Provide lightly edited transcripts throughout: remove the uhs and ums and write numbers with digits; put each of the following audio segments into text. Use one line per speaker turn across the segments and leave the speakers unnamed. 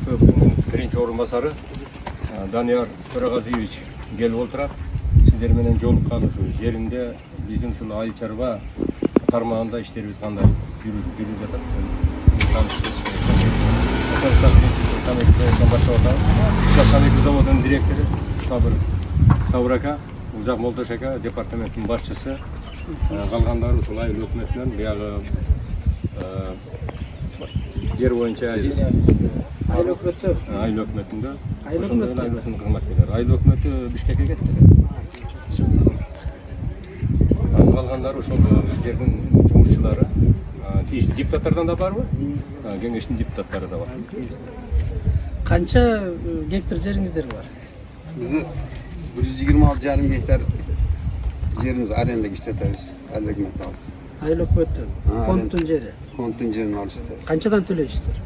КПның биринчи орун басары Данияр Төрөгазиевич келип отурат. Сиздер менен жолуккан ушу жеринде биздин ушул айыл чарба тармагында иштерибиз кандай жүрүп жатат ошону таанышып кетишти. Комитеттен баштап атабыз. Комитет заводунун директору Сабыр ака, Улжак Молдош ака, департаменттин башчысы, калгандары ушул айыл өкмөтүнөн биягы жер боюнча ажиз
айыл өкмөтү
айыл өкмөтүндө
айыл
өкмөтүнүн кызматкерлери айыл өкмөтү Бишкекке кетти. Калгандары ошол жердин жумушчулары, тийиштүү депутаттардан да барбы? Кеңештин депутаттары да бар.
Канча гектар жериңиздер бар?
Bizi 126,5 гектар жерimiz arendage işletemiz. Ayıl ökmötү alып.
Айыл өкмөттүн фонддун жери.
Фонддун жерин алышты.
Канчадан төлөйсүздөр?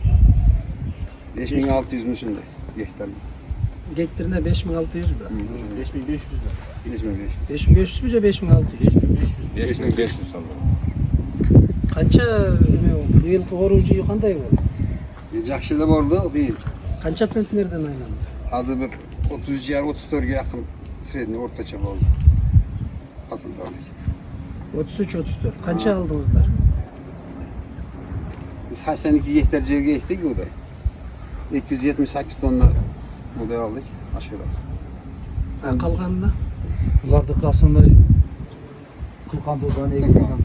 5600 ушундай гектар.
Гектарына 5600 бу?
5500 да. 5500.
5500 бу же 5600?
5500 сом.
Канча быйылкы коруу жыйы кандай болду?
Жакшы да болду быйыл.
Канча центнерден айланды?
Азыр бир 33,5-34 жакын средний орточо болду. Асылдуулук.
33-34. Канча алдыңыздар?
Biz 82 гектар жерге ektик buğday. 278 tonna buğday aldık aşağı.
Калганына?
Булардыкы асында кылкандуудан эгилген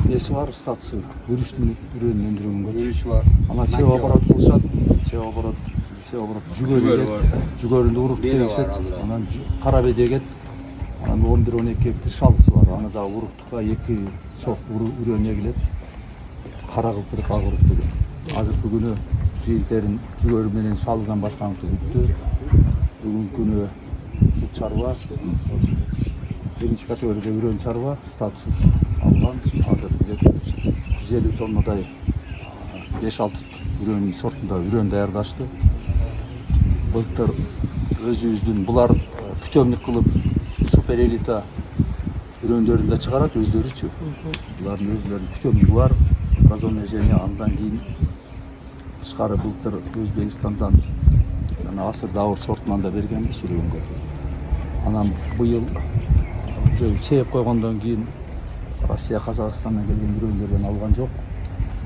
несі бар, статысы, үрүштүн үрөнүн өндүргөнгө.
Yürüyüş var.
Ана севооборот кылышат, севооборот жүгөрүндө урук тебишет. Анан кара бедегет, анан 11-12 гектар шалысы бар. Аны да уруктукка 2 сок үрөн эгилет. Кара кылтырып ак урук деген. Азыркы күнү жыйынтерин жүгөрү менен шалыдан башканысы бүттү. Бүгүнкү күнү бул чарба биринчи категорияда үрөн чарба статус алган. Азыр 150 тоннадай 5-6 үрөнүн сортунда үрөн даярдашты. Былтыр өзүбүздүн булар путёмник кылып суперэлита үрөндөрүн да чыгарат өздөрүчү. Булардын өзлөрүнүн путёмниги бар. Газонный және андан кийин тышкары былтыр Өзбекстандан жана асыр дауыр сортунан да бергенбиз үрөнгө. Анан быйыл уже сееп койгондон кийин Россия, Казакстандан келген үрөндөрдөн алган жок.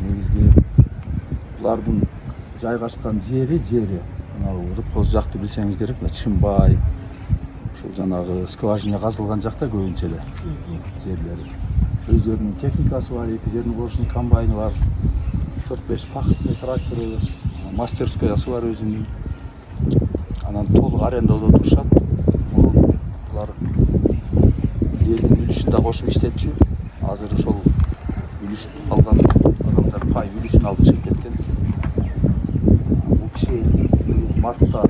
Негизги булардын жайгашкан жери Рыбкоз жакты билсеңиз керек, Чымбай, ушул жанагы скважина казылган жакта көбүнчө эле жерлери. Өздөрүнүн техникасы бар, 2 зерногорушный комбайны бар, 4-5 пахотный трактору, мастерскаясы бар өзүнүн. Анан толук арендада турушат. Булар элдин үлүшүн да кошуп иштетчү. Азыр ошол үлүш алган адамдар пай үлүшүн алып чыгып кеткен. Бул киши мартта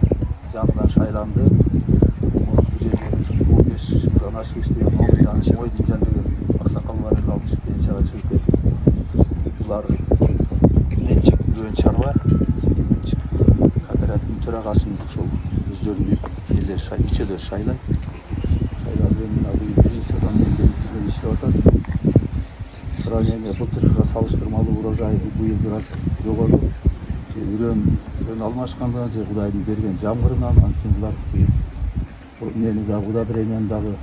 жаңыдан шайланды. Бул жерде 15 жылдан ашык иштеген Мойдин жан деген аксакалдар эле алып чыгып пенсияга чыгып кетти. Булар менчик үрөн чарба, менчик кооперативдин төрагасын ошол өздөрүнүн элдер мүчөлөр шайлайт. Шайланып мына биринчи сатан менен иштеп атат. Сравнение былтыркыга салыштырмалуу урожай быйыл бир аз жогору. Үрөн алмашканда же Кудайдын берген жамгырынан анткени булар мени да Кудай премияны дагы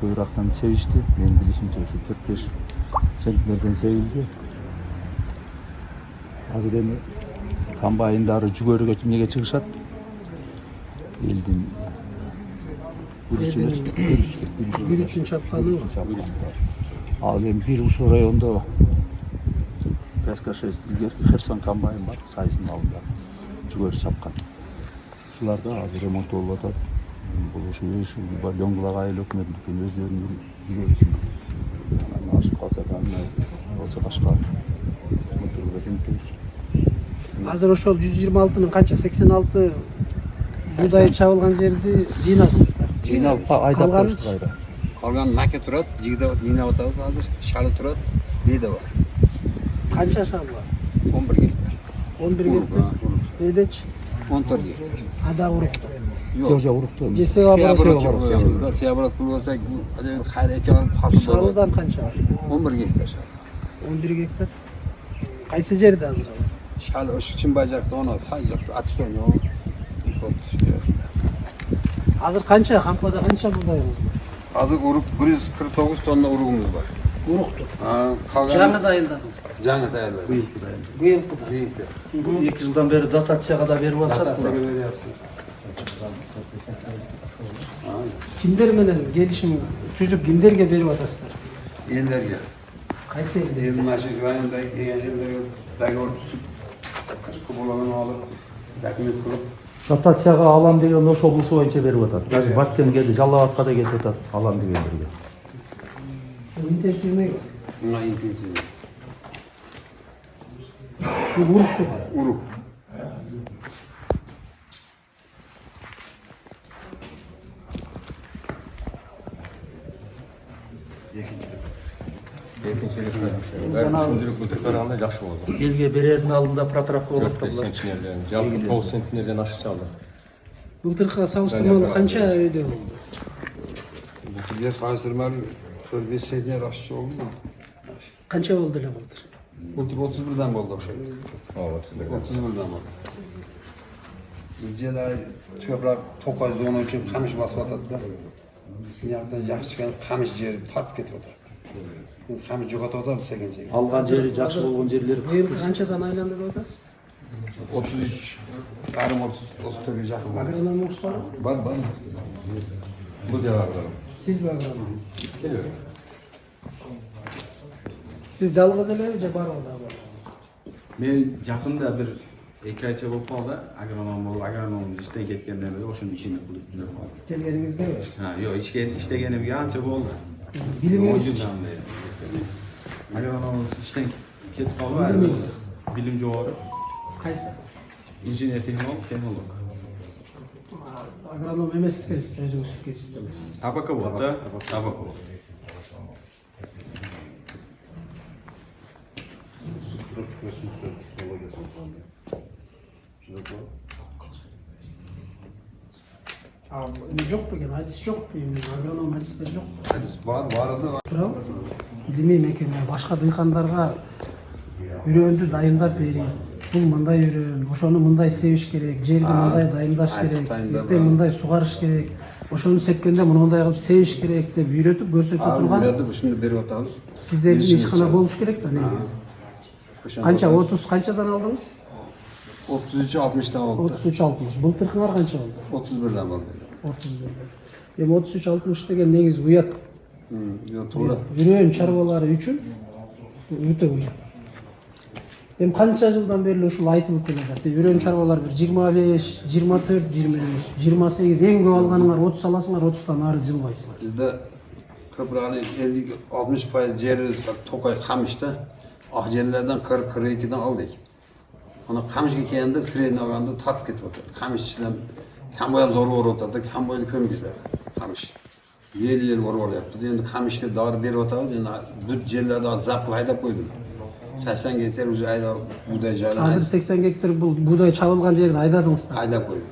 көбүрөөктөн себишти. Менин билишимче ушу 4-5 центнерден себилди. Азыр эми комбайндары жүгөрүгө эмнеге чыгышат? Элдин
Үрүчүн чапканы.
Ал эми бир ушул райондо СК-6 Херсон комбайн бар, Сайыздын алдында жүгөрү чапкан. Ушулар да азыр ремонт болуп атат. Бул ушул Дөңгүлак айыл өкмөтүнүн өздөрүнүн жүгөрүсүн. Анан ашып калса болсо башка моторлорго жөнөтөбүз.
Азыр ошол 126-нын канча 86 будай чабылган жерди жыйнадыңыздар.
Жыйналып айдап коюшту кайра.
Калган маке турат, жыгда жыйнап атабыз азыр. Шалы турат, бейде бар.
Канча шал бар?
11 гектар.
11 гектар. Бейдечи?
14 гектар.
Ада урукта.
Жок, урукту.
Же севооборот
koyuyoruz da. Siyabırat kullanırsak acaba hayır ekran hasıl olur.
Шалыдан канча бар?
11 гектар шал.
11 гектар. Кайсы жерде азыр ал?
Şal oş için bacakta onu sayacakta atışta onu oldu.
Hazır kança? Kampada kança buğdayımız var?
Hazır uruk 149 tonna uruğumuz var.
Uruktu.
Kalganı
Canı dayıldadınız.
canı tayarladı.
Bu yılkıda.
Büyüktü.
Bu 2 yıldan beri datatsiya kadar beri var
Hatta
sattılar.
böyle yaptı.
Kimler menen gelişim tüzük kimlerge berip atasızlar?
Yerlerge.
Kayseri'de.
Elmaşık rayonda yerlerge dayı ordusu. Kubulanın oğlu. Yakınlık kurup.
Datatsiyaga alam деген Ош облусу боюнча берип атат. Даже Баткен келди, Жалал Абадка да кетип атат алам дегендерге.
İntensivme var.
Buna intensiv.
Bu uruktu hazır.
Uruk.
Экинчилик бәрі түшүндүрүп былтыр караганда жакшы болду.
Элге берердин алдында протравка болуп
4-5 центнерден, жалпы 9 центнерден ашыкча алды.
Былтыркыга салыштырмалуу канча өйдө болду?
Bu diye sansırmalı 4-5 seneler aşçı oldu mu?
Kança oldu эле былтыр?
Bultur 31'den oldu o şey.
Ооба, сиздер.
31'den oldu. Bizceler toprak tokay zonu için kamış basıp atadı da. Dünyada yaxşı kamış yeri tartıp ketip atadı. Kamış jogat atadı sekin.
алган жери жакшы болгон жерлери
Bu yılkı kançadan aylandı da atasız?
33, yarım 34'e yakın var.
Agronomumuz var mı?
Var.
Bu cevablarım.
Siz mi agronom?
Geliyor.
Siz жалгыз эле же бар алда бар?
Men жақында bir 2 aycha bo'lib qoldi, agronom ishdan ketgandan beri o'shuni ishini qilib yurib qoldim.
Kelgeningizge mi?
Ha, yo'q, ishdaganimga ancha bo'ldi. 10
Bilimingiz
yildan beri. Agronom ishdan ketib qoldi,
Bilimingiz?
bilim jo'g'ri,
Kaysi?
injener texnolog.
Agronom emessizker siz özünüz kesip demesiz.
Tabaka bo'ldi, tabaka bo'ldi.
Yok mu gene? Hadis yok mu? Agronom hadisleri yok.
Var da var.
Bravo. Ilimi mekene başka dıykanlarga üröndü dayındap bereyim. Bul mınday ürön, oşonu mınday seviş gerek, jergi mınday dayındaş
aytıp
gerek,
dayındap,
erte mınday sugarış gerek, oşonu sekkende mınday kılıp seviş gerek de büyütüp görsetip
Abi
durgan.
burada bu şimdi berip atağız.
Sizlerin işxana boluş gerek da ne? Kança
30
30 kançadan aldınız?
33 60'dan oldu.
33 60. Былтыркыңар kança oldu?
31'den oldu.
31. Hem 33 60 degen negiz uyat.
Yok to'g'ri.
Yürüyen çarbalары üçün öte uyat. Hem kança жылдан beri ушул айтылып келатат. Yürüyen çarbalar bir 25, 24, 25, 28 en көп alганыңар 30 alasыңар, 30'dan ары жылбайсыңар.
Bizde köprüğünü 50-60% yeri Tokay Kamış'ta ahcerlerden 40-42'den aldık. Ona Kamış'a geldiğinde sırayla alanda tat getip oturdu. Kamış içinden Kamboyam zor var oturdu, Kamboy'da köm gider. Kamış. Yer var yaptı. Biz şimdi Kamış'a doğru beri oturdu. Yani bu yerlerde zaplı haydap koydum. 80 getir ucu ayda buğday caylar
Hazır 80 gektar bu buğday çabılgan жерди айдадыңыздар.
haydap koydum.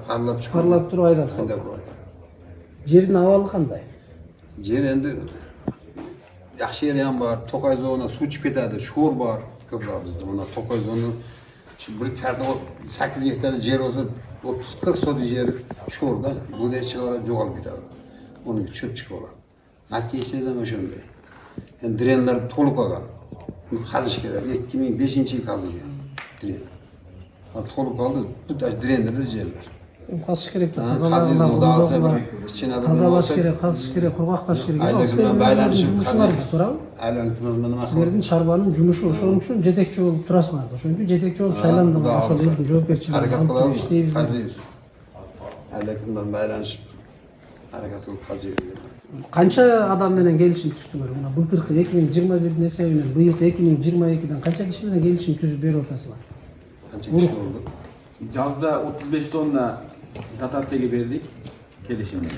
Parlap çıkıyor.
Parlap turup айдап салдыңыз.
Haydap koydum.
Жердин абалы кандай?
Yer endi yaxshi yer ham bor. Tokay zona suv chiqib ketadi, sho'r bor ko'proq bizda. Mana Tokay zona bir karta 8 gektar yer olsa 30-40 so'z yer sho'rda, buday chiqarib yo'qolib ketadi. Uni cho'p chiqib oladi. Makka eshitsangiz ham o'shanday. Endi drenlar to'lib qolgan. Uni qazish kerak. 2005-yil qazilgan dren. To'lib qoldi. Tutash drenlar biz yerlar.
Kazış gerek de
Tazalaş
gerek, kazış gerek, kurgaktaş gerek.
Aylıkından baylanışıp
Jumuşlar soram. Sizlerin çarbanın jumuşu, ошон үчүн жетекчи болуп турасыңар да. Ошон үчүн жетекчи болуп шайландыңар. Ошол өзүнүн жоопкерчилигин
Hareket
алып
kılavuz,
иштейбиз.
kazıyız. Aylıkından baylanışıp hareket kılıp kazıyız.
Канча адам менен келишим түздүңөр? Мына былтыркы 2021 эсебинен быйылкы 2022'den канча киши менен келишим түзүп берип атасыңар?
Kaç kişi oldu?
Жазда 35 tonna dotatsiyaga berdik kelishimda.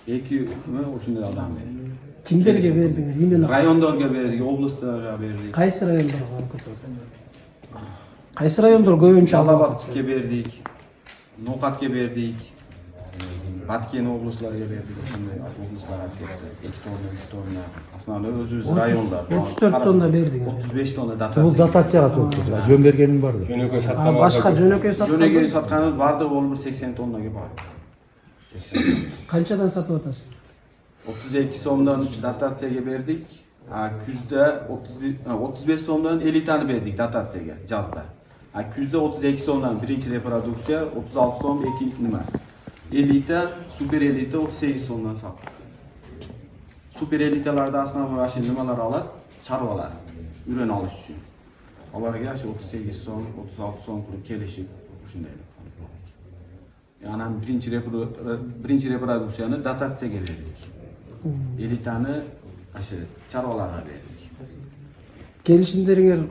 102 mi o'shunday odam berdi.
Kimlerге бердиңер? Эмне?
Rayondorga berdik, oblastlarga berdik.
Кайсы райондорго алып кетип? Кайсы райондор көбүнчө алып
Жалабатка berdik, No'xatga berdik. Batken облыстарга бердик, ошондой облустарга кетти. 2 тонна, 3 тонна. Основной өзүбүз районда.
34 тонна бердик.
35 тонна
Бул
дотация.
дотацияга топтойт. Жөн бергенин барды.
Жөнөкөй
А
саткан
башка жөнөкөй саткан.
Жөнөкөй сатканыбыз барды, ол бир 80 тоннага бар. 80.
Канчадан сатып атасың?
32 сомдон дотацияга бердик. Күздө 35 сомдон элитаны бердик дотацияга жазда. Күздө 32 сомдон биринчи репродукция, 36 сом экинчи нема. Элита, супер элита 38 сомдон саттык. Супер элиталарда основной ашы немалар алат? Чарбалар. Үрөн алыш үчүн. Аларга ашы 38 сом, 36 сом кылып келишип ушундай. Анан биринчи репродукцияны дотацияга бердик. Элитаны ашы чарбаларга бердик.
Келишимдериңер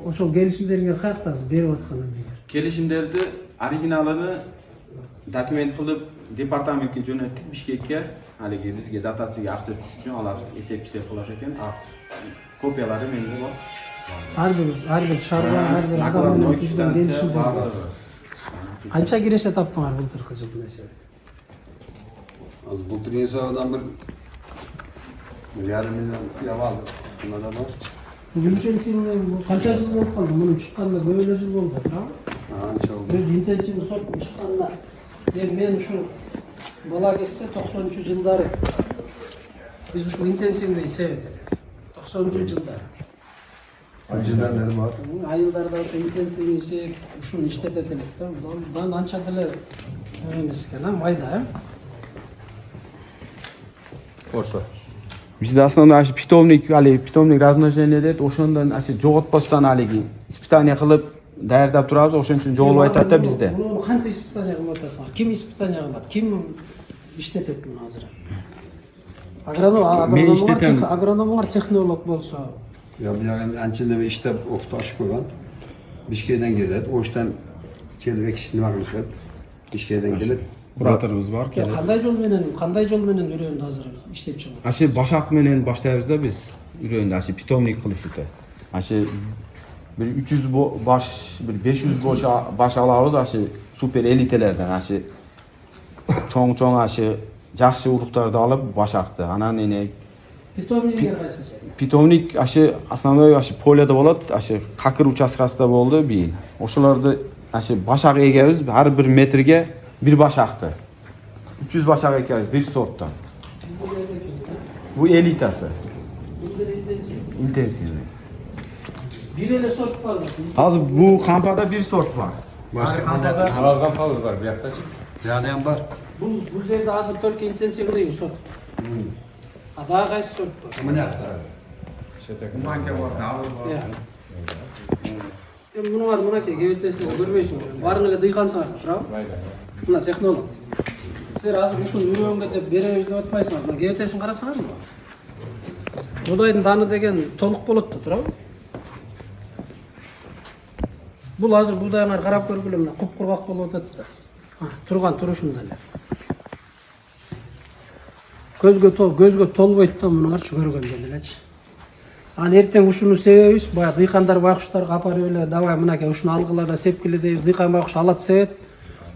ошол келишимдериңер каяктасыз берип аткандан кийин?
Келишимдерди оригиналын документ кылып департаментке жөнөттүк, Бишкекке. Алиги бизге дотацияга акча түшүш үчүн алар эсептиштеп кылат экен. Копиялары менде бар.
Ар бир чарба, ар бир адам менен түзгөн келишимдер. Канча киреше таптыңар былтыркы жылдын эсеби?
Az былтыр эсебинен бир 1,5 миллион киловатт мында бар.
Интенсивный канча жыл болуп калды? Мунун чыкканына көп эле жыл болду, туурабы?
Анча болду.
Өз интенсивный сорттун чыкканына. Мен ушу бала кезде 90-жылдары биз ушул интенсивный себет элек. 90-жылдары.
Acılar beri var.
Айылдарда ошо интенсивный себет ушуну иштетет элек да. Будан анча деле эмес экен, майда,
Орто.
Bizde aslında aşı pitomnik размножение дейт. Ошондон аşı жоготпостон алиги испытание кылып даярдап турабыз. Ошон үчүн жолуп айтат да bizde.
Муну кантип испытание кылып атасыңар? Ким испытание кылат? Ким иштетет муну азыр? Агрономуңар технолог болсо,
Ya bir yani ançında bir işte oftaş koygan. Bişkekten gelet. O işten kelbek işini bakılışat. Bişkekten gelet.
Кураторубуз бар.
кандай жол менен үрөндү азыр иштеп чыгат?
Аşı башак менен баштайбыз да биз. Үрөндү аşı питомник кылышты. Аşı bir 300 baş, bir 500 baş alabız aşı super elitelerden aşı çoң aşı жакшы уруктарды алып башакты. Анан эне
Питомниктер кайсы?
питомник аşı основной аşı поляда болот, аşı какыр участкасында болду бийин. Ошолорду аşı башак эгебиз ар бир метрге bir başaktı. 300 başak ekeriz bir sorttan. Bu elitası. İntensivli.
Bir ele sort var mı?
Az bu kampada bir sort var.
Başka
Алган пауз бар биякта.
Yağdayan var.
Бул жерде азыр только интенсивный сорт. А дагы кайсы сорт бар?
Ama ne yaptı?
Мунуңар мынакей кебетесинде көрбөйсүңөр. Баарын эле дыйкансыңар, туурабы? Мына технолог. Силер азыр ушуну үйрөнгө деп беребиз деп атпайсыңар. Мына кебетесин карасаңарбы? Будайдын даны деген толук болот да, туурабы? Бул азыр будайыңар карап көргүлө мына куп-кургак болуп атат да. Турган турушунда эле. Көзгө толбойт да мунуңарчы көргөндө элечи. Анан эртең ушуну себебиз, баягы дыйкандар байкуштарга апарып эле, давай мынакей ушуну алгыла да сепкиле дейбиз. Дыйкан байкуш алат себет.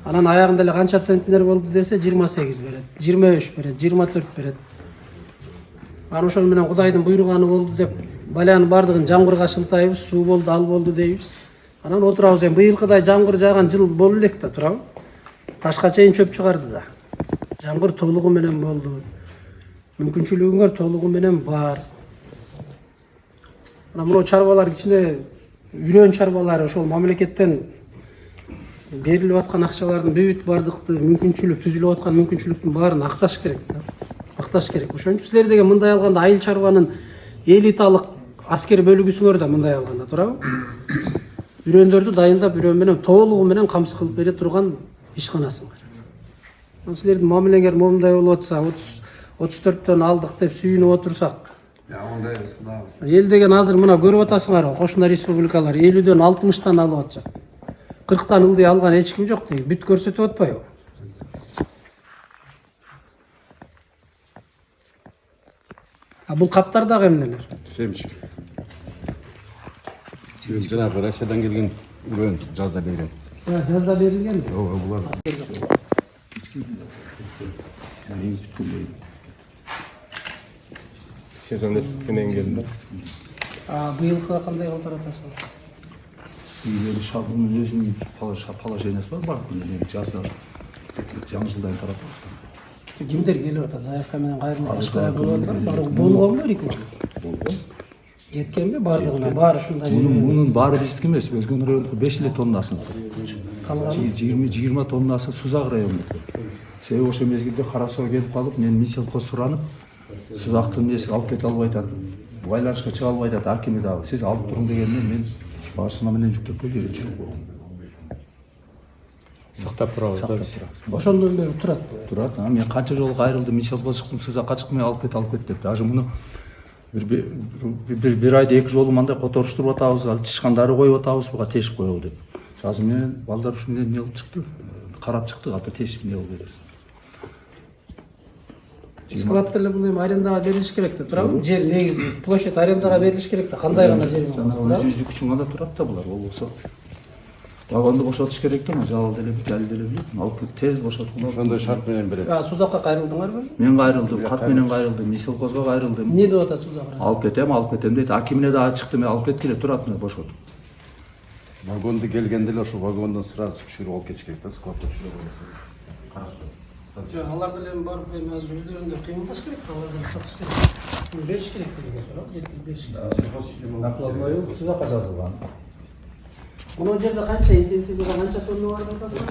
Анан аягында эле канча центнер болду десе 28 берет, 25 берет, 24 берет. Анан ошол менен Кудайдын буйруганы болду деп балянын бардыгын жамгырга шылтайбыз, суу болду, ал болду дейбиз. Анан отурабыз, быйылкыдай жамгыр жааган жыл болду элек да, туурабы? Ташка чейин чөп чыгарды да. Жамгыр толугу менен болду. Мүмкүнчүлүгүңөр толугу менен бар. Мына чарбалар кичине үрөн чарбалары ошол мамлекеттен берилип аткан акчалардын бүт бардыкты мүмкүнчүлүк түзүлүп аткан мүмкүнчүлүктүн баарын акташ керек да. Акташ керек. Ошон үчүн силер деген мындай алганда айыл чарбанын элиталык аскер бөлүгүсүңөр да мындай алганда, туурабы? Үрөндөрдү дайындап, үрөн менен толугу менен камсыз кылып бере турган ишканасыңар. Силердин мамилеңер момундай болуп атса, 34төн алдык деп сүйүнүп отурсак,
Ya onda yarısı daha az.
эл деген азыр мына көрүп атасыңар, кошуна республикалар 50дөн 60тан алып атышат. 40тан ылдый алган эч ким жок дейт. Бүт көрсөтүп атпайбы? Бул каптар дагы эмнелер?
Семчик. Сиз жанагы Россиядан келген үрөн жазда берген.
Жазда берилген.
Ооба, булар
Sezon ötüpkenden geldi.
Быйылкыга кандай кылтар атасыз?
Үйлері шабының өзінің положениясы бар күнде жазда жаңы жылдан таратасың.
Кимдер келип атат? Заявка менен кайрылып башкалар болуп атат. Баары болгонбу реклама?
Болгон.
Жеткенби бардыгына? Баары ушундай.
Мунун баары биздики эмес, өзгөнүн райондуку 5 эле тоннасын.
Калганы
20 тоннасы Сузак районунуку. Себеби ошол мезгилде кара суу келип калып, мен Мисилко суранып, Сузактын несин алып кете албай атат. Байланышка чыга албай атат акими дагы. Сиз алып туруң дегенмен мен машина менен жүктөп койгон жүрүп койгом.
Сактап турабыз да биз.
ошондон бери турат.
Турат. Мен канча жолу кайрылдым, Мисилко чыктым, Сузакка чыкмай алып кет деп. Даже муну bir ayda 2 жолу мындай которуштуруп атабыз, ал тышкандары коюп атабыз, буга тешип коебу деп. Азыр менен балдар ушун менен не кылып чыкты? Карап чыкты, ата тешип не кылып беребиз.
Склад деле бул эми арендага берилиш керек да, туурабы? Жер негизи площадь арендага берилиш керек да. Кандай гана жер бар?
Өзүздүк үчүн гана турат да булар. Ол болсо вагонду бошотуш керек экен, жабыл деле билет, алып тез бошоткула.
Ошондой шарт менен берет.
Сузакка кайрылдыңарбы?
Мен кайрылдым, кат менен кайрылдым, Мисилкозго кайрылдым.
Эмне деп атат Сузак?
Алып кетем дейт. Акимине дагы чыкты, мен алып кеткиле турат, мен бошотуп.
Вагонду келгенде эле ошол вагондон сразу түшүрүп алып кетиш керек да, складка түшүрүп алып.
Алар деле барып эми азыр өздөрүндө кыймылдаш керек, алардан сатыш керек. Бериш керек деген сөз, жеткирип бериш керек.
Накладной Сузакка жазылган.
Мына жерде канча интенсивдиги канча тонна бар деп атасыз?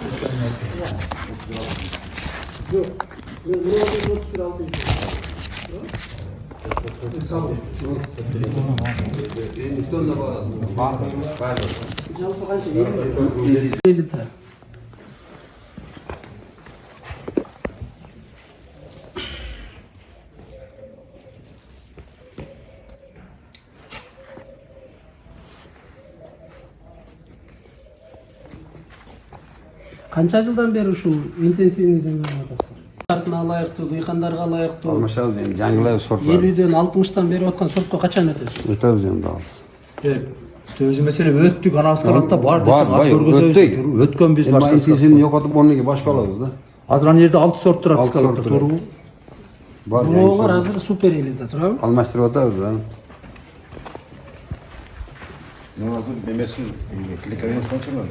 Жок. Мен бул жерде 36
Тонна бар.
жалпы канча? 50 литр. Канча жылдан бери ушул интенсивныйден берип атасыз? Шартына ылайыктуу, дыйкандарга ылайыктуу.
Алмашабыз эми жаңылай сорт бар.
50ден 60тан берип аткан сортко качан өтөсүз?
Өтөбүз эми дагы.
Өзү маселе өттүк, анабыз канатта бар десең, аз
Бар,
көргөзөбүз. Өткөн биз башка.
Интенсивни жокотуп онуки башка алабыз да.
Азыр ана жерде 6 сорт турат
Алты
скалапта,
сорт турат.
туурабы?
Бар.
Буlar азыр супер элита, туурабы?
Алмаштырып атабыз да.
Ну, азыр немесин клейковинас канча мына?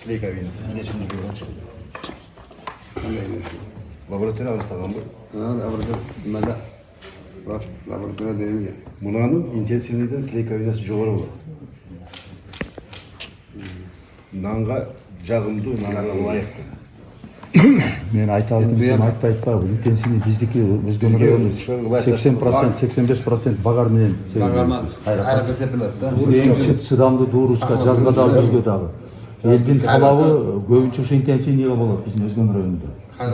Клейковинас. Нечин жүргөнчү. Лаборатория астаганбы?
Лаборатория немеде? Бар, лаборатория берилген.
Мунанын интенсивныйден клейковинасы жогору болот. Нанга жагымдуу, нанга ылайыктуу.
Мен айта алдым, сен айтпайт барбы? Интенсивный биздики өзгөн району 80%, 85% багар менен.
Кайракка сепилет да.
Эң чыдамдуу дууручка, жазга дагы, күзгө дагы. Элдин талабы көбүнчө ушу интенсивныйга болот биздин өзгөн районунда.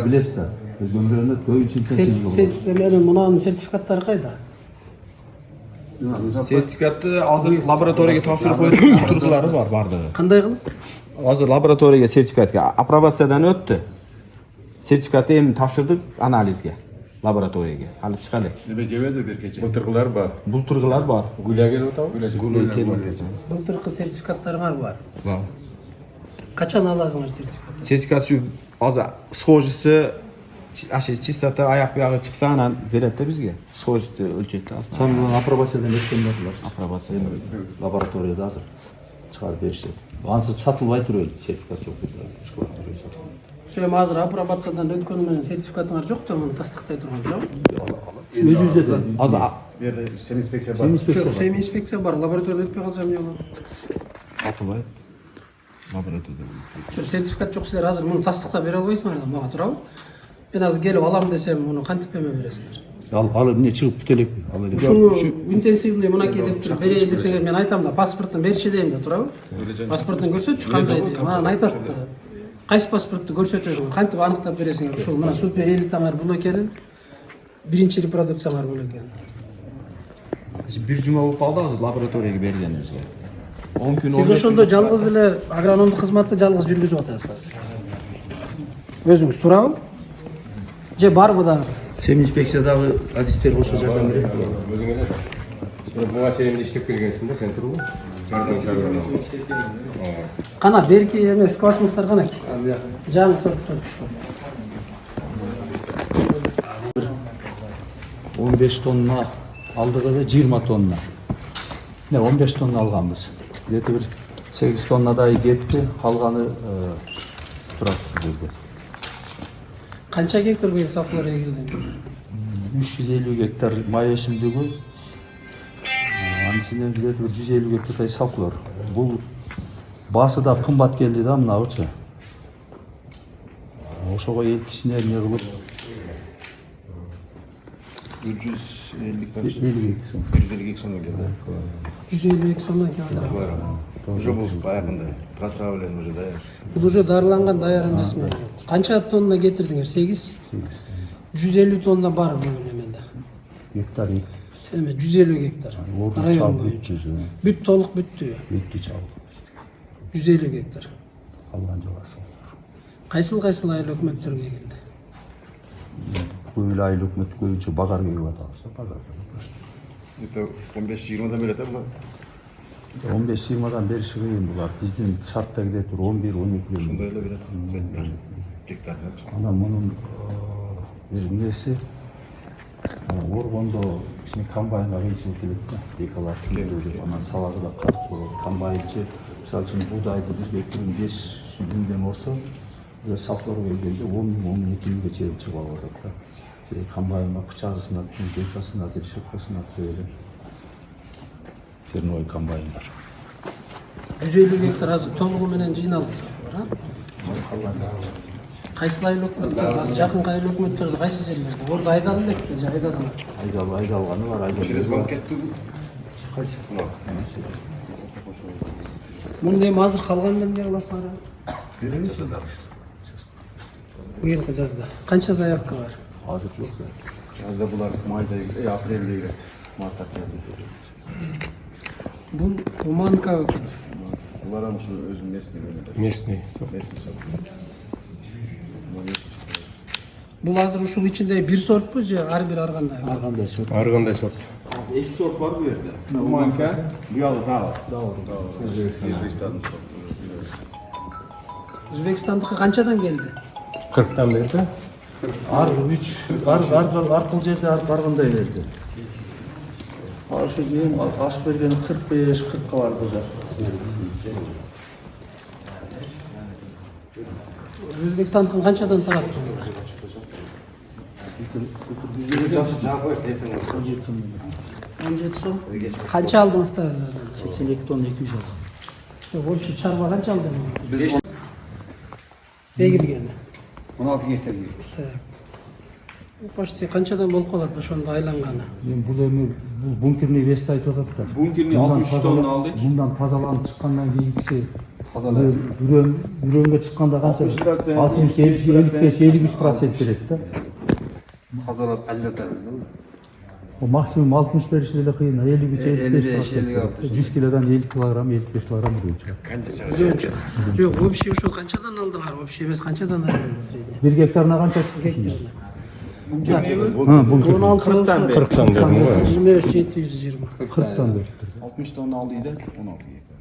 Билесиз да, өзгөн районунда көбүнчө интенсивныйга болот.
Менин мунанын сертификаттары кайда?
Сертификатты азыр лабораторияга тапшырып коюп тургулары бар бардыгы.
Кандай кылып?
Азыр лабораторияга сертификатка апробациядан өттү. Сертификатты эми тапшырдык анализге, лабораторияга. Алы чыгалы.
Эме жебеди бир кече.
Былтыргылар бар.
Бултургулар бар.
Гүля келип атабы?
Былтыркы сертификаттарыңар бар.
Бар.
Качан аласыңар сертификат?
Сертификат şu азыр схожесі, чистота аяк бияғы чыкса анан берет да бизге. Схожести өлчөт да аслында.
Сонун апробациядан өткөндөр булар.
Апробация.
Лабораторияда азыр чыгарып беришет. Ансыз сатылбай туруп, сертификат жок деп турат.
Эми азыр апробациядан өткөнү менен сертификатыңар жок да, муну тастыктай турган жок.
Өзүбүздө
Азыр
Бу жерде семинспекция бар.
Жок, сем инспекция бар, лабораторияда өтпөй калса эмне болот?
сатылбайт. Лабораторияда.
Жок, сертификат жок, силер азыр муну тастыктап бере албайсыңар да, мага туурабы? Мен азыр келип алам десем, муну кантип эме бересиңер?
Ал эмне чыгып бүтөлекпи? Ал эле.
Ушуну интенсивный мынакей деп туруп берейин десеңер, мен айтам да, паспортун берчи дейм да, туурабы? Паспортун көрсөтчү кандай дейм. Анан айтат да. Кайсы паспортты көрсөтөсүң, кантип аныктап бересиңер? Ушул мына супер элитаңар бул экенин, биринчи репродукциялар бул экен.
Бир жума болуп калды азыр лабораторияга бергенибизге. 10 күн.
Сиз ошондо жалгыз эле агрономдук кызматты жалгыз жүргүзүп атасыз. Өзүңүз туурабы? Же барбы дагы?
Сем инспекциядагы адистер ошо жардам берет.
Өзүң эле. Буга чейин иштеп келгенсиң да, сен турбу? жардам чарбынан.
Қана берки емес скватыңыздар қана. Жаңы сорт түшкөн.
15 tonna aldık da 20 tonna. Ne 15 tonna alganбыз. Где-то bir 8 tonnaдай кетти, калганы турат.
Қанша гектар биыл сапылар егілді?
350 гектар май өсімдігі, анысынан где-то 150 гектардай сапылар. Бұл басы да қымбат келді да мына очы. Ошоға ел кишине не кылып
152 сом келді.
152 сомдан километр.
Уже бұл баяғында протравлен уже даяр.
Бұл уже дарыланған даяр емес ме? Қанша тонна кетірдіңер? 8? 150 tonna бар бүгін еменде.
гектар
Эме 150 гектар. Район бойынша. Бүт толық бүтті. 150 гектар.
Қалған жыласы.
Қайсыл айыл өкіметтерге келді?
Бұл айыл өкімет көйінше бағар келіп аталса, бағар.
Это 15-20'dan beri de bu.
15-20'dan beri шығайын бұлар. Біздің шартта келе тұр 11-12
Şunda öyle bir zeytinler. Gektarlar.
Ана мұның несі орғондо кішкене комбайнға қиыншылық келеді да. Декаласын келеді. Ана салағы да қатты болады. Комбайнчы, мысалы үшін бұдайды бір гектарын 5 күнден орса, сапыларға келгенде 10-12 күнге чейін шығып алады да. Комбайнға пычағысына, декасына, решеткасына қойылды. Черной комбайндар.
150 гектар азыр толығыменен жиналды сапылар, Қайсыл айыл өкіметтер, жақын айыл өкіметтерді қайсы жерлерде? Орда айдалып кетті, же айдады ма?
Айдалғаны бар,
Через bank ketdi.
Мұны дем азыр қалғанын не қыласың ара? Биылғы жазда. Қанша заявка бар?
Hazır yoksa.
Yazda bular mayda, aprelde girdi. Mart'ta geldi.
Бұл Уманка өкімет.
Bunlar ama şu özün nesli böyle.
Местный.
Nesli sok.
Бұл азыр ушул ичинде бир сорт бу же ар бир ар кандай?
Arganda sor.
Аргандай сорт.
İki sort var bu yerde. Umanka,
Bu yalı dağ.
Özbekistan'ın sortu.
Өзбекстандыкы канчадан келди?
40'tan beri de.
Арқыл жерде барғандай берді. Ашы ең ашып бергені 45-40-қа барды жақ.
Өзбекстандыкын канчадан тараттыңыздар? 17 сом. Канча алдыңыздар?
82 тонна 200 алған.
Общий чарба канча алды? Эгилгени.
16 gektar geldi.
Почти канчадан болуп калат ошондо айланганы?
Бұл эми бункерный весті айтып атат да.
Bunkerni 63 tonna aldık.
Bundan тазаланып шыққаннан кейінгісі
Тазаланып.
үрөнге шыққанда қанша?
60%,
65-53% береді да.
Hazırlat ajratarız değil mi?
O maksimum 60 verişi de kıyın.
55-56.
100 kilodan 50 kilogram, 55 kilogram ürün çıkar.
Жок, общий ошол канчадан алдыңар? Общий эмес канчадан алдыңар средний?
1 gektarına kaç çıktı?
Гектарына.
Ha, bu
16
40'tan beri.
40'tan dedim.
25-720.
40'tan beri.
60 tonna aldıydı. 16 gektar.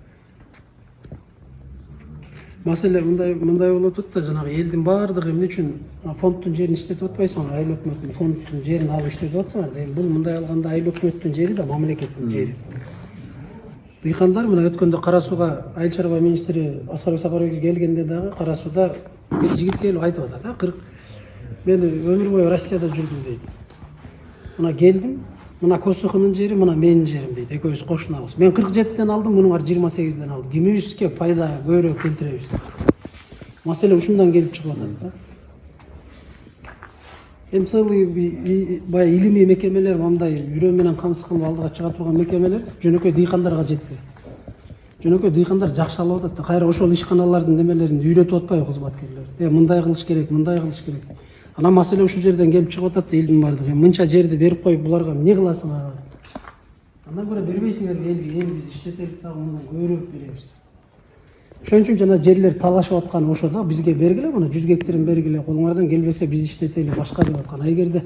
Маселе мындай болуп атат да, жанагы элдин баардыгы эмне үчүн фонддун жерин иштетип атпайсыңар, айыл өкмөттүн фонддун жерин алып иштетип атсаңар, бул мындай алганда айыл өкмөттүн жери да мамлекеттин жери. Дыйкандар мына өткөндө Кара Сууга айыл чарба министри Аскарбек Сапарбеков келгенде дагы Кара Сууда бир жигит келип айтып атат, мен өмүр бою Россияда жүрдүм дейт. Мына келдим, мына Косухунун жери, мына менин жерим дейт. Экөөбүз кошунабыз. Мен 47'den алдым, мунуңар 28'den алды. Кимибизге пайда көбүрөөк келтиребиз. Маселе ушундан келип чыгып атат да. Эми баягы илимий мекемелер, мындай үрөө менен камсыз кылып алдыга чыга турган мекемелер жөнөкөй дыйкандарга жетпей. Жөнөкөй дыйкандар жакшы алып атат да, кайра ошол ишканалардын немелерин үйрөтүп атпайбы кызматкерлер. Мындай кылыш керек, мындай кылыш керек. Ана маселе ушул жерден келип чыгып атат да, элдин баардыгы. Мынча жерди берип коюп буларга эмне кыласыңар? Андан көрө бербейсиңер элге, эл биз иштетелик дагы мындан көбүрөөк беребиз. Ошон үчүн жана жерлер талашып аткан ошо да, бизге бергиле, мына 100 гектарын бергиле, колуңардан келбесе биз иштетели башка деп аткан. Эгерде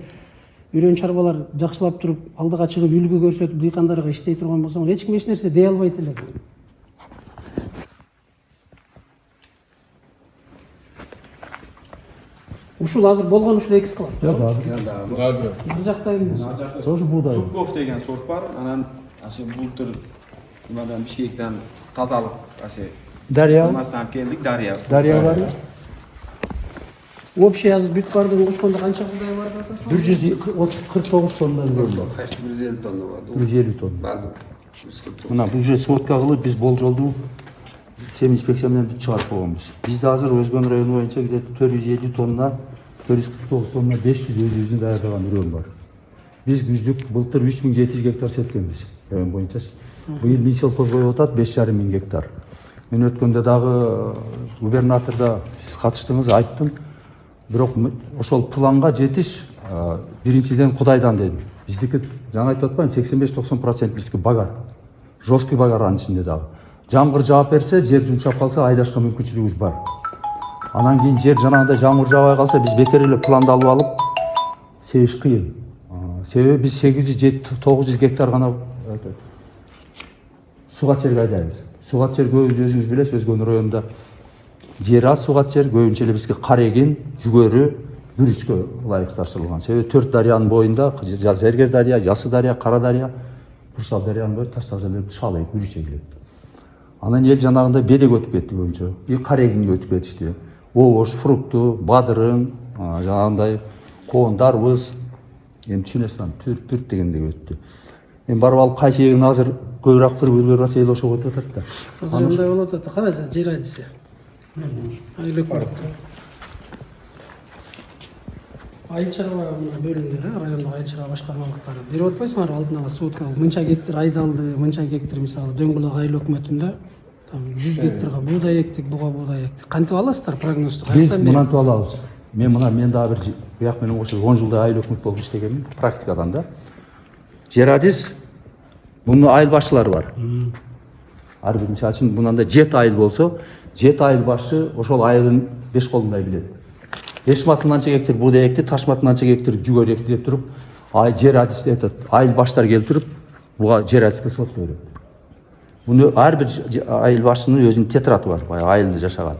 үрөн чарбалар жакшылап туруп, алдыга чыгып үлгү көрсөтүп дыйкандарга иштей турган болсоң, эч ким эч нерсе дей албайт эле. Ушул азыр болгон ушул экис кылат.
Yok abi.
Бир жакта эмес.
Тоже buğday.
Сутков деген сорт бар. Анан ашы бултыр мындан бишкектен тазалык ашы
Derya.
Алмастан алып келдик, Дарья.
Derya var ya.
Общий азыр бүт бардыгы кошкондо канча будай бар деп атасың?
149 tondan görüyor.
Kaçtı 150 tonna vardı.
150 ton.
Vardı. 149.
Мына бұл жерде сотка кылып биз болжолду сем инспекция менен бүт чыгарып койгонбуз. Бизде азыр Өзгөн району боюнча где-то 450 тонна, 449 тонна 500 өзүбүздүн даярдаган үрөн бар. Биз күздүк былтыр 3700 гектар сеткенбиз район боюнча. Быйыл мисселпоз коюп атат 5500 гектар. Мен өткөндө дагы губернаторда сиз катыштыңыз, айттым. Бирок ошол планга жетиш биринчиден Кудайдан дедим. Биздики жаңа айтып атпаймынбы 85-90% биздики багар. Жесткий багар анын ичинде дагы. Жамгыр жаап берсе, жер жумшап калса айдашка мүмкүнчүлүгүбүз бар. Анан кийин жер жанагындай жамгыр жаабай калса биз бекер эле планды алып алып себиш кыйын. Себеби биз 800-900 гектар гана сугат жерге айдайбыз. Сугат жер көбүнчө өзүңүз билесиз, Өзгөн районунда жер аз сугат жер, көбүнчө эле бизге Карегин, Жүгөрү, Бүрүчкө ылайыкташтырылган. Себеби 4 дарыянын боюнда Зергер дарыя, Ясы дарыя, Кара дарыя, Бурсал дарыянын боюнда таштак жерлер шалайып Бүрүчкө келет. Анан эл жанагында Бедек өтүп кетти көбүнчө. Карегинге өтүп кетишти. Обош, Фрукту, Бадырын, жанагындай Коон, Дарбыз, эми түшүнөсүң, Түрт дегендей өттү. Мен барып алып кайсы эгин азыр көбүрөөк туруп үлгөрүп эл ошого өтүп атат да.
Азыр мындай болуп атат. Карачы жер айдысы. Айлык айыл чарба бөлүмдөрү, райондук айыл чарба башкармалыктары берип атпайсыңар алдын ала сутка мынча гектар айдалды, мынча гектар мисалы Дөңгүлөк айыл өкмөтүндө 100 гектарга буудай эктик, буга буудай эктик. Кантип аласыздар прогнозду?
Биз мынантип алабыз. Мен дагы бир бияк менен кошо 10 жылдай айыл өкмөт болуп иштегенмин практикадан да. Жерадис муну айыл башчылары бар. Ар бир мисалы үчүн мынандай 7 айыл болсо, 7 айыл башчы ошол айылын 5 колундай билет. Эшматынанча гектар буудай экти, Ташматынанча гектар жүгөр экти деп туруп, жер адисте айтат. Айыл баштар келип туруп, буга жер адиске сот берет. Муну ар бир айыл башчынын өзүнүн тетраты бар, баягы айылда жашаган.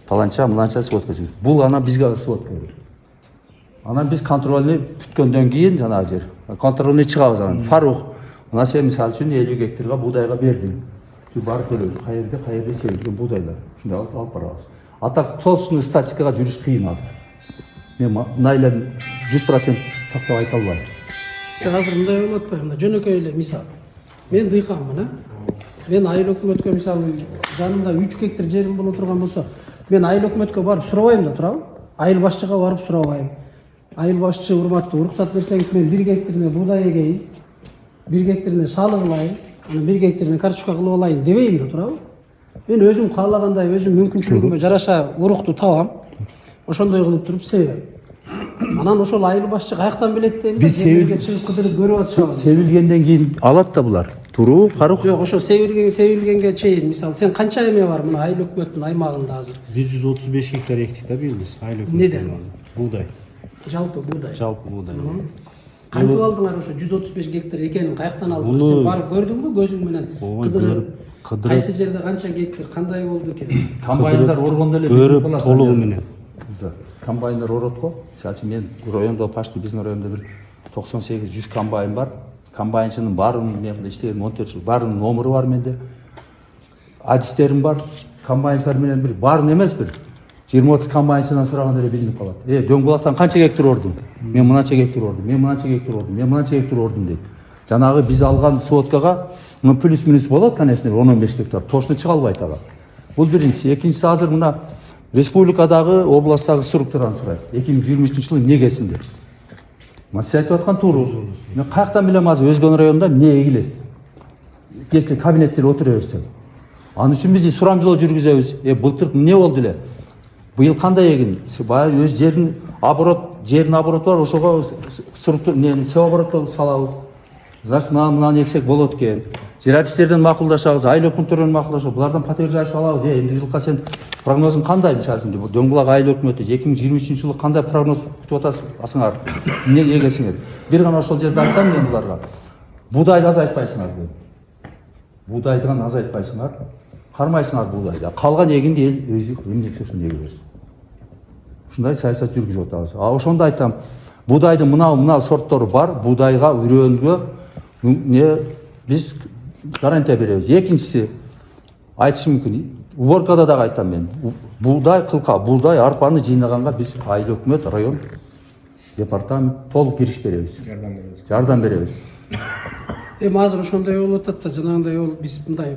Паланча, мынанча сот берет. Бул ана бизге сот берет. Анан биз контрольный бүткөндөн кийин жанагы жер, контрольный чыгабыз анан. Фарух, мына сен мисалы үчүн 50 гектарга буудайга бердиң. Şu barı koyuyoruz. Kayırda sevilgen buğdaylar. Şimdi alıp barabız. Hatta толсунун статистикага жүрүш кыйын азыр. Мен мынайларын 100% тактап айта албайм.
Азыр мындай болуп атпайбы? Жөнөкөй эле мисал. Мен дыйканмын, Мен айыл өкмөткө мисалы жанымда 3 гектар жерим боло турган болсо, мен айыл өкмөткө барып сурабайм да турабы? Айыл башчыга барып сурабайм. Айыл башчы урматтуу, уруксат берсеңиз мен 1 гектарына буудай эгейин, 1 гектарына салык алайын, аны 1 гектарына карточка кылып алайын дебейм да турабы? Мен өзүм каалагандай, өзүм мүмкүнчүлүгүмө жараша урукту табам. Ошондой кылып туруп себем. Анан ошол айыл башчы каяктан билет дейм.
Биз
чыгып кыдырып көрүп атышабыз.
Себилгенден кийин алат да булар. Туруу, Фарух.
Жок, ошо себилгенге чейин, мисалы, сен канча эме бар мына айыл өкмөттүн аймагында азыр?
135 гектар эктик да быйыл биз айыл өкмөт.
Неден?
Буудай.
Жалпы буудай.
Жалпы буудай.
Кантип алдыңар ошо 135 гектар экенин каяктан алдыңар? Сен барып көрдүңбү көзүң менен? Кыдырып. Кайсы жерде канча гектар, кандай болду экен?
Комбайндар оргондо эле
көрүп толугу менен.
Комбайндар орот го. Мисалы үчүн мен райондо почти биздин райондо бир 98-100 комбайн бар. Комбайнчынын баарынын мен иштеген 14 жыл баарынын номеру бар менде. Адистерим бар. Комбайнчылар менен бир баарын эмес бир 20-30 комбайнчыдан сураганда эле билинип калат. Дөңгүлактан канча гектар ордуң? Мен мынанча гектар ордум. Мен мынанча гектар ордум. Мен мынанча гектар ордум дейт. Жанагы биз алган сводкага плюс-минус болот, конечно, 10-15 гектар. Точно чыга албайт ага. Бул биринчиси. Экинчиси азыр мына республикадагы, областтагы структураны сурайт. 2023 жылдын негесинде. Мен сиз айтып аткан туура. Мен каяктан билем азыр Өзгөн районунда эмне эгилет? Если кабинеттер отура берсе. Анын үчүн биз сурамжылоо жүргүзөбүз. Былтыр эмне болду эле? Быйыл кандай эгин? Баягы өз жерин оборот бар, ошого структура оборот салабыз. Значит, мынаны эксек болот экен. Жерадистерден макулдашабыз, айыл өкмөттөрүнөн макулдашабыз. Булардан подтверждать алабыз. Эмди жылга сен прогнозуң кандай? Мисалы үчүн Дөңгүлөк айыл өкмөтү 2023 жылы кандай прогноз күтүп атасыңар? Эмне эгесиңер? Бир гана ошол жерде айтам мен буларга. Буудайды азайтпайсыңар деп. Буудайды гана азайтпайсыңар. Кармайсыңар буудайды. Калган эгинди эл өзү эмнексе ошону эге берсин. ушундай саясат жүргүзүп атабыз. Ошондо айтам, буудайдын мына сорттору бар, буудайга үрөнгө биз гарантия беребиз. Экинчиси, айтышым мүмкүн, уборкада дагы айтам мен, буудай кылка, буудай арпаны жыйнаганга биз айыл өкмөт, район департамент толук кириш беребиз. Жардам беребиз.
Эми азыр ошондой болуп атат да, жанагындай биз мындай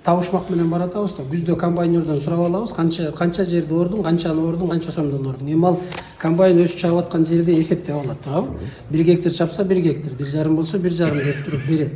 табышмак менен баратабыз да, күздө комбайнерден сурап алабыз, канча жерди ордуң, канчаны ордуң, канча сомдон ордуң. Эми ал комбайн өзү чабып аткан жерде эсептеп алат, туурабы? 1 гектар чапса 1 гектар, 1,5 болсо 1,5 деп туруп берет.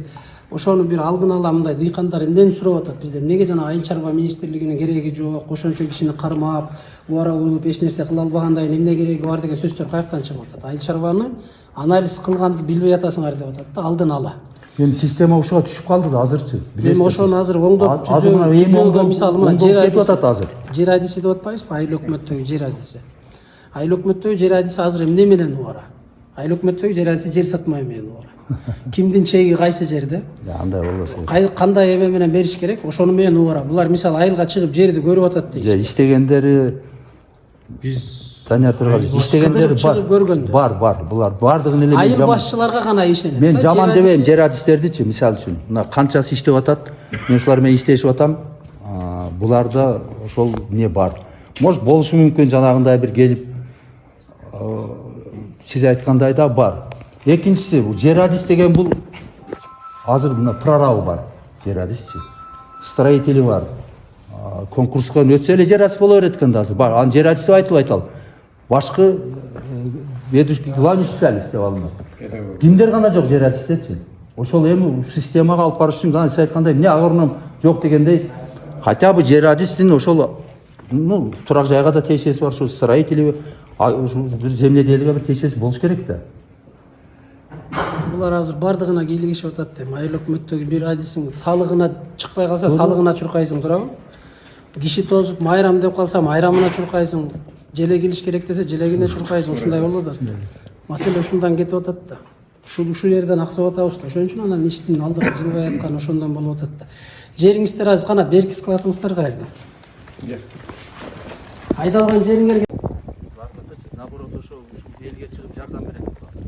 Ошону бир алдын ала мындай дыйкандар эмнени сурап атат бизден? Неге жана Айыл чарба министрлигинин кереги жок, ошончо кишини кармап, убара уруп эч нерсе кыла албагандай эмне кереги бар деген сөздөр каяктан чыгып атат? Айыл чарбаны анализ кылганды билбей атасыңар деп атат да, алдын ала.
Эми система ушуга түшүп калды да азырчы.
Эми ошону азыр оңдоп түзүүгө мисалы мына жер адиси деп атпайбызбы? Айыл өкмөттөгү жер адиси. Айыл өкмөттөгү жер адиси азыр эмне менен убара? Айыл өкмөттөгү жер адиси жер сатмай менен убара. Кимдин чеги кайсы жерде?
Андай болбосо.
Кандай эме менен бериш керек? Ошону менен убара. Булар мисалы айылга чыгып жерди көрүп атат дейсиз.
Иштегендери биз Данияр Төргазиев иштегендери бар. Булар бардыгын эле
айыл башчыларга гана ишенет.
Мен жаман дебейм жер адистердичи, мисалы үчүн. Мына канчасы иштеп атат, мен ушулар менен иштешип атам. Буларда ошол не бар. Может болушу мүмкүн жанагындай бир келип сиз айткандай да бар. Экинчиси, бул жер адис деген бул азыр мына прорабы бар. Жер адисчи. Строители бар. Конкурска өтсө эле жер адис боло берет экен да азыр. Бар, анын жер адиси айтып айталы. Башкы ведущий главный специалист деп алынат. Кимдер гана жок жер адистечи. Ошол эми системага алып барыш үчүн гана сиз айткандай эмне агырынан жок дегендей, хотя бы жер адистин ошол турак жайга да тиешеси бар, ошо строители бир земледелиге бир тиешеси болуш керек да.
Булар азыр бардыгына кийлигишип атат эми. Айыл өкмөттөгү бир адисиң салыгына чыкпай калса салыгына чуркайсың, туурабы? Киши тозуп майрам деп калса майрамына чуркайсың. Желе келиш керек десе желегине чуркайсың, ушундай болуп атат. Маселе ушундан кетип атат да. Ушул жерден аксап атабыз да. Ошон үчүн анан иштин алдыга жылбай аткан ошондон болуп атат да. Жериңиздер азыр кана берки складыңыздар кайда? Айдалган жериңерге
Наоборот, ошол элге чыгып жардам берет.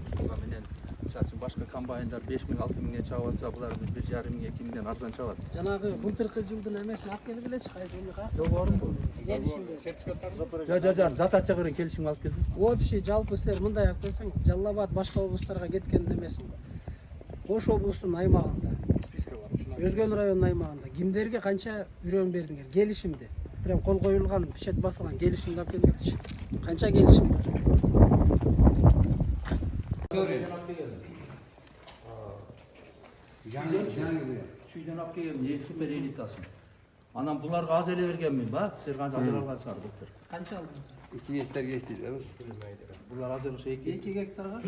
Устуга менен башка комбайндар 5.000-6 миңге чабып атса, булар 1,5 миң 2 миңден арзан чабат.
жанагы былтыркы жылдын эмесин алып келип элечи, кайсы бирка?
Жогорубу? Жа, дотация берген келишим алып келдим.
Общий жалпы силер мындай алып келсең, Жалал Абад башка облустарга кеткен демесин. Ош облусунун аймагында, Өзгөн районунун аймагында кимдерге канча үрөң бердиңер? Келишимди. Прям кол коюлган, печать басылган келишимди алып келиңерчи. Канча келишим бар?
Чүйдөн алып келген супер элитасын. Анан буларга аз эле бергенмин ба? Силер канча азыр алган чыгар доктор.
Канча алдыңыз?
2 гектар geçti deriz.
Булар азыр ошо
2 гектарга?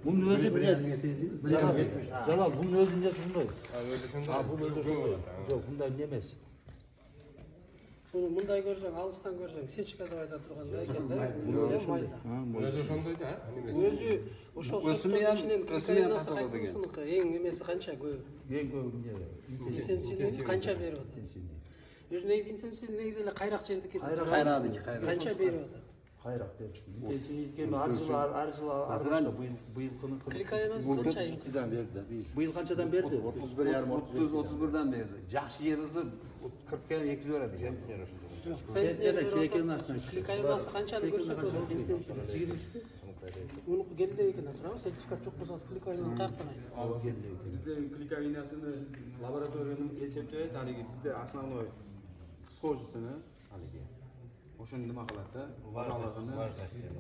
Bunun özü bile. Jalal bunun özünde şunday. Bunun özü şunday. Yok bunday demez.
Bunu мындай көрсөң, алыстан көрсөң, сечка деп айта тургандай экен да.
Өзү ошондой да,
Өзү ошол сотчунун кайнасы кайсыныкы эң эмеси канча көбү?
Ең көп не?
Интенсивный канча берип атат? Өзү негизи интенсивный негизи эле кайрак жердики.
Kayrağı
Канча берип атат?
Кайрак деп. Интенсивный ар жыл арзан быйылкыны.
Кликайнасы канча интенсивный?
Быйыл канчадан берди?
31'den beri. Жақсы жер olsa 40'a 200 öyle diye.
Кликайнасы канчаны көрсөтөт интенсивный? Муну келди экен турабы, сертификат жок болсо кликайнаны каяктан айтат?
Bizde klika iğnesini laboratuvarının geçirttiği tarihi bizde основной схожестini haligi. Oşun nima qiladi?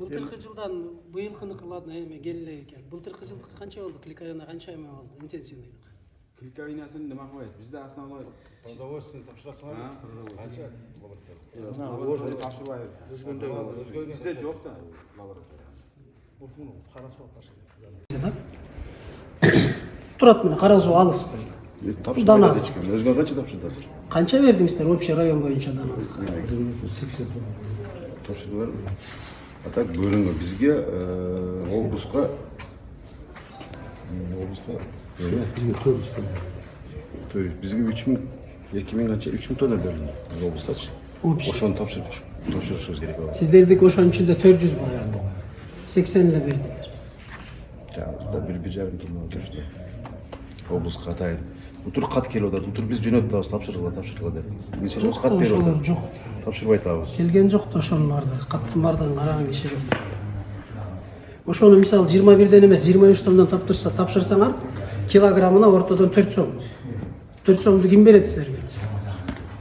Былтыркы жылдан быйылкыныкы ладно эме келе экен. Былтыркы жылдыкы канча болду? Кликайна канча эме болду? Интенсивный.
Klika iğnesini nima qiladi? Bizde основной
Продовольственный тапшырасыңар. Канча
laboratuvarga topshirmaydi. Bizde yo'q da laboratoriya.
Турат менен кара суу алыспы.
Тапшырмайды ешкім. Өзгө канча тапшырды азыр?
Канча бердиңиздер общий район боюнча даназга?
Тапшырдылар. А так бөлүнгөн бизге облуска бизге 3 миң 2 миң канча 3 миң тонна берилди. Облускачы. Ошону тапшырдык. Topşuruşumuz gerek var.
Sizlerdeki oşonun içinde 400 var yani. 80 ile verdiler.
Yani bir yarım ton oldu işte. Obuz katayın. Bu tür kat kilo da, bu tür biz cünöt dağız tapşırıkla dedi. Mesela biz kat veriyoruz.
Oşolar yok.
Tapşırmayı tağız.
Kelgen yok da oşonlarda. Katlılardan aragan kişi yok. Oşonu misal 21'den emes 23 tomdan tapşırsaňar kilogramına ortadan 4 so'm. 4 so'mdu kim beredi sizlerge?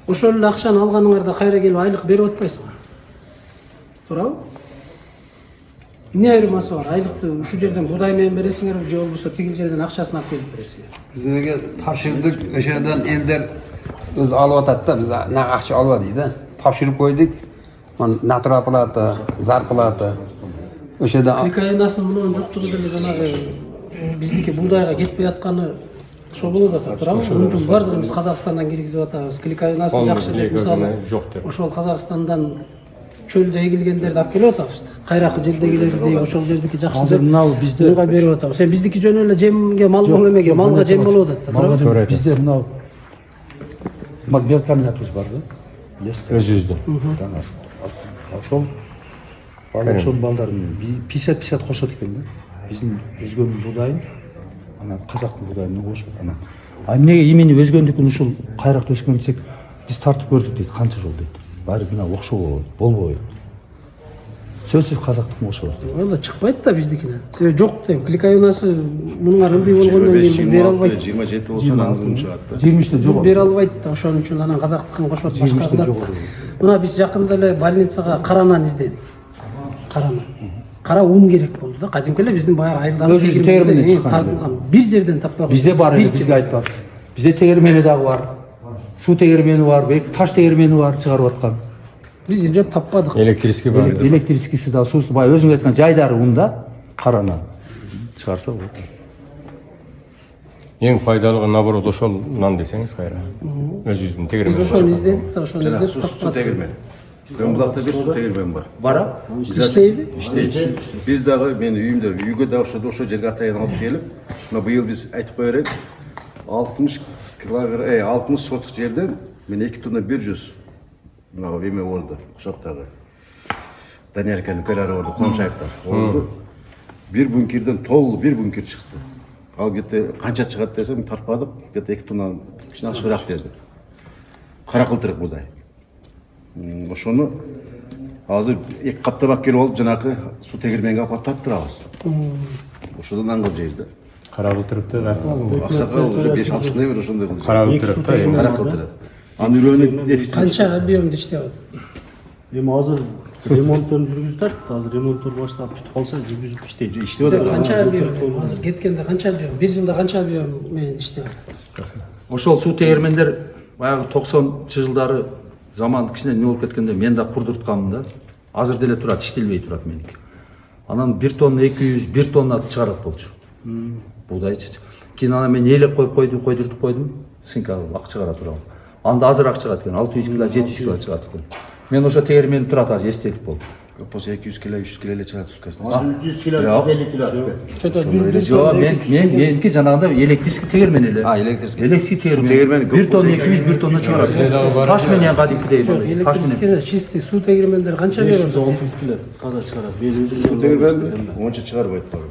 Oşol akçany alganyňarda kayra gelip aylyk berip otpaýsyňar. To'g'rimi? Ne aýrymасы var? Aýlykty şu жерden buday menen beresiňer, je bolbosa tigil жерden akçasyny alyp gelip beresiňer.
Bizlarga topshirdik, o'shadan elder o'zi olyapti-da, biz naqa akça olmadik-da. Topshirib qo'ydik. Mana naturoplata, zarplata. O'shada
Hikayenasın bunun joktugy dele janagy bizdiki buğdayga ketpey atkany şol bolup atar, to'g'rimi? Unutun bardygymyz Kazakstandan kirgizip atабыз. Klikaynасы жакшы деп мисалы ошол Kazakstandan çölde egilgenlerdi alып келип атабыз. Кайракы жердегилерди ошол жердики жакшы
Азыр мынау бизде
мунга берип атабыз. Сен биздики жөн эле жемге мал болуп эмеге, малга жем болуп атат да, to'g'rimi?
Bizde mынау белкомбинатыбыз бар да. Bilesizler.
Өзүбүздүн.
Ошол ошол балдарын 50-50 кошот экен да. Биздин өзгөнүн будайын, анан казактын будайын кошуп анан. А эмнеге имени өзгөндүкүн ушул кайракта өскөн десек, биз тартып көрдүк дейт, канча жол дейт. Баары мына окшоо болбойт. Сөзсүз казактын окшоо.
Вalla чыкпайт да биздикине. Себеби жок дейм. Кликайнасы мунуңар ылдый болгондон кийин бере албайт.
27 болса андан чыгат да.
23'te жок.
Бере албайт да, ошон үчүн анан казактыкын кошот башка кылат да. Мына биз жакында эле больницага каранан издедик. Каранан. Кара ун керек болду да. Кадимки эле биздин баягы айылдагы
Өзүбүздүн тегерменден чыккан.
тартылган. Бир жерден таппай койдук.
Bizde бар эле, бизге айтпапсыз. Bizde тегермени дагы бар. Суу тегермени бар, таш тегермени бар чыгарып аткан.
Биз издеп таппадык.
Электрический бар.
Электрическийси да суусу баягы өзүңүз айткан жайдары унда каранан чыгарса болот.
Эң пайдалыгы наоборот ошолнан десеңиз кайра. Өзүбүздүн
Биз
тегермен.
ошону издедик да, ошону
Жана
издеп
су
таппадык.
тегермен. Дөңбулакта бир су тегермен бар.
Бара?
İşteybi?
İşte biz dagы мен үйгө да ошо жерге атайын алып келип, мына быйыл биз айтып коерек 60 килограмм, 60 соток жерден мен 2 тонна 100 мына эме болду, кушактагы. Даниярканын көлөрү болду, Комшаевтар. Болду. Бир бункерден толугу бир бункер чыкты. Ал кетти канча чыгат десем тарпадык, кетти 2 тонна кичине ашыгыраак берди. Кара кылтырык будай. Ошону азыр эки каптап келип алып жанакы суу тегерменге алып тарттырабыз. Ошодон аңгып жейбиз да.
Кара кылтырыкты
Аксакал уже 5-6 жылдай бир ошондой кылып.
кара кылтырыкта эми
Кара кылтырык. Анын үрөнү дефицит.
Канча объемда иштеп атат?
Эми азыр ремонттон жүргүзүп атат. Азыр ремонттор баштап бүтүп калса жүргүзүп иштеп атат.
Канча объем? Азыр кеткенде канча объем? Бир жылда канча объем менен иштеп атат?
Ошол суу тегермендер баягы 90-чы жылдары заман кичине не болуп кеткенде мен да курдуртканмын да. Азыр деле турат, иштелбей турат меники. Анан 1 тонна 200, 1 тонна чыгарат болчу. Будайчы. Кийин анан мен элек коюп койдуртуп койдум. Синка ак чыгара турам. Анда азыраак чыгат экен, 600 кг, 700 кг чыгат экен. Мен ошо тегермен турат азыр эстетип болду.
Болсо 200 кг, 300 кг эле чыгат суткасына.
100 кг, 150 кг.
Чөтө
Жок, меники жанагында электрический тегермен эле.
Электрический.
Электрический
Суу
тегермен.
тегермени
1 тонна 200, 1 тонна чыгарат. Таш менен кадимкидей. Таш менен.
электрический чистый суу тегермендер канча берет?
530 кг таза чыгарат.
Суу тегермен онча чыгарбайт бары.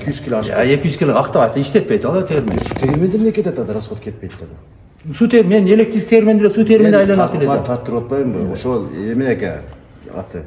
200 кг ашып.
200 кг актабайт, иштетпейт ал тегермен.
Суу тегерменден эмне кетет ада, расход кетпейт да.
Суу тегермен электрический тегермендер суу тегерменде айланат эле.
Тартырып атпайбынбы? Ошол эме эке аты.